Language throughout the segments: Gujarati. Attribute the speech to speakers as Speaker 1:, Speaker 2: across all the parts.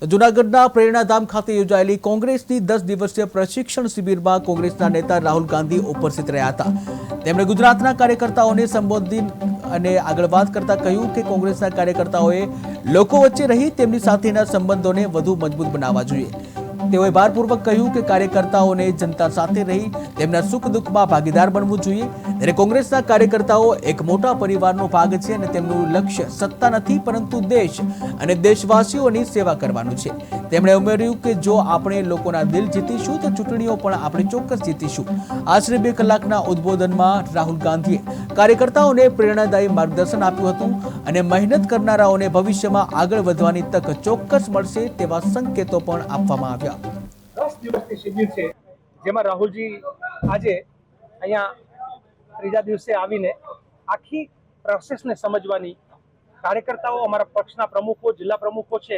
Speaker 1: જૂનાગઢના પ્રેરણાધામ ખાતે યોજાયેલી કોંગ્રેસની 10 દિવસીય પ્રશિક્ષણ શિબિરમાં કોંગ્રેસના નેતા રાહુલ ગાંધી ઉપસ્થિત રહ્યા હતા। તેમણે ગુજરાતના કાર્યકર્તાઓને સંબોધિત અને આગળ વાત કરતા કહ્યું કે કોંગ્રેસના કાર્યકર્તાઓએ લોકો વચ્ચે રહી તેમની સાથેના સંબંધોને વધુ મજબૂત બનાવવા જોઈએ। તેઓએ ભારપૂર્વક કહ્યું કે કાર્યકર્તાઓને જનતા સાથે રહી તેમના સુખ દુઃખમાં ભાગીદાર બનવું જોઈએ। ત્યારે કોંગ્રેસના કાર્યકર્તાઓ એક મોટા પરિવારનો ભાગ છે અને તેમનું લક્ષ્ય સત્તા નથી પરંતુ દેશ અને દેશવાસીઓની સેવા કરવાનું છે। તેમણે ઉમેર્યું કે જો આપણે લોકોના દિલ જીતીશું તો ચૂંટણીઓ પણ આપણે ચોક્કસ જીતીશું। આશરે 2 કલાકના ઉદ્બોધનમાં રાહુલ ગાંધીએ કાર્યકર્તાઓને પ્રેરણાદાયી માર્ગદર્શન આપ્યું હતું અને મહેનત કરનારાઓને ભવિષ્યમાં આગળ વધવાની તક ચોક્કસ મળશે તેવા સંકેતો પણ આપવામાં આવ્યા।
Speaker 2: 10 દિવસની શિબિર છે જેમાં રાહુલજી આજે અહીંયા ત્રીજા દિવસે આવીને આખી પ્રોસેસને સમજવાની, કાર્યકર્તાઓ અમારા પક્ષના પ્રમુખો જિલ્લા પ્રમુખો છે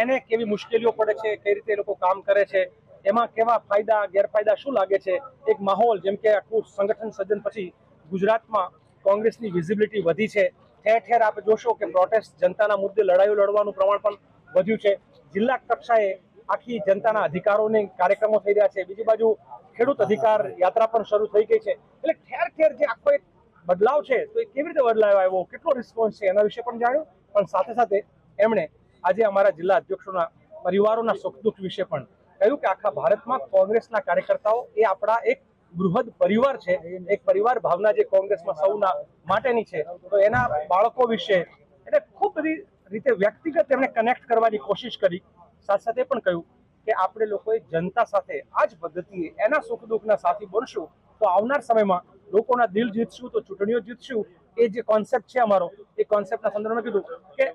Speaker 2: એને કેવી મુશ્કેલીઓ પડે છે, કઈ રીતે એ લોકો કામ કરે છે, એમાં કેવા ફાયદા ગેરફાયદા શું લાગે છે, એક માહોલ જેમ કે આખું સંગઠન સર્જન પછી ગુજરાતમાં કોંગ્રેસની વિઝિબિલિટી વધી છે। ઠેર ઠેર આપ જોશો કે પ્રોટેસ્ટ જનતાના મુદ્દે લડાઈઓ લડવાનું પ્રમાણ પણ વધ્યું છે। જિલ્લા કક્ષાએ આખી જનતાના અધિકારોને કાર્યક્રમો થઈ રહ્યા છે। બીજી બાજુ ખેડૂત અધિકાર યાત્રા પણ શરૂ થઈ ગઈ છે। એટલે ઠેર ઠેર જે આખો એક બદલાવ છે તો એ કેવી રીતે બદલાવ આવ્યો, કેટલો રિસ્પોન્સ છે એના વિશે પણ જાણ્યું। પણ સાથે સાથે એમણે આજે અમારા જિલ્લા અધ્યક્ષોના પરિવારોના સુખ દુઃખ વિશે પણ કહ્યું કે આખા ભારતમાં કોંગ્રેસના કાર્યકર્તાઓ એ આપણા એક બૃહદ પરિવાર છે, એક પરિવાર ભાવના જે કોંગ્રેસમાં સૌના માટેની છે। તો એના બાળકો વિશે એટલે ખૂબ બધી રીતે વ્યક્તિગત એમને કનેક્ટ કરવાની કોશિશ કરી। સાથે સાથે પણ કહ્યું કે આપણે લોકોએ જનતા સાથે આ જ પદ્ધતિએ એના સુખ દુઃખના સાથી બનશું તો આવનાર સમયમાં લોકોના દિલ જીતશું તો ચૂંટણીઓ જીતશું। એ જે કોન્સેપ્ટ છે અમારો, એ કોન્સેપ્ટના સંદર્ભમાં કીધું કે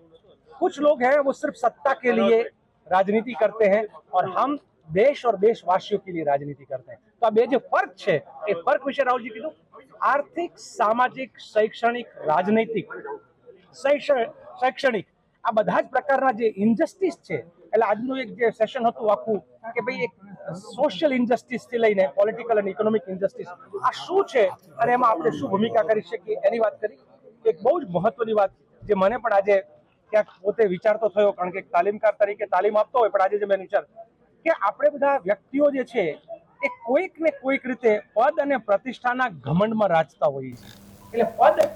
Speaker 2: कुछ लोग हैं वो सिर्फ सत्ता के लिए राजनीति करते हैं और हम देश और देशवासियों के लिए राजनीति करते हैं। तो अब ये जो फर्क है ये फर्क विषय राहुल जी कीधुं आर्थिक सामाजिक शैक्षणिक राजनैतिक शैक्षणिक आ બધા જ પ્રકારના જે ઇન્જસ્ટિસ છે એટલે આજનું એક જે સેશન હતું આખું કે ભાઈ એક સોશિયલ ઇન્જસ્ટિસ થી લઈને પોલિટિકલ અને ઇકોનોમિક ઇન્જસ્ટિસ આ શું છે અને એમાં આપણે શું ભૂમિકા કરી શકીએ એની વાત કરી। એક બહુ જ મહત્વની વાત જે મને પણ આજે ક્યાંક પોતે વિચારતો થયો, કારણ કે તાલીમકાર તરીકે તાલીમ આપતો હોય પણ આજે જે મેં વિચાર કે આપણે બધા વ્યક્તિઓ જે છે એ કોઈક ને કોઈક રીતે પદ અને પ્રતિષ્ઠાના ઘમંડમાં રાચતા હોઈએ છીએ। એટલે પદ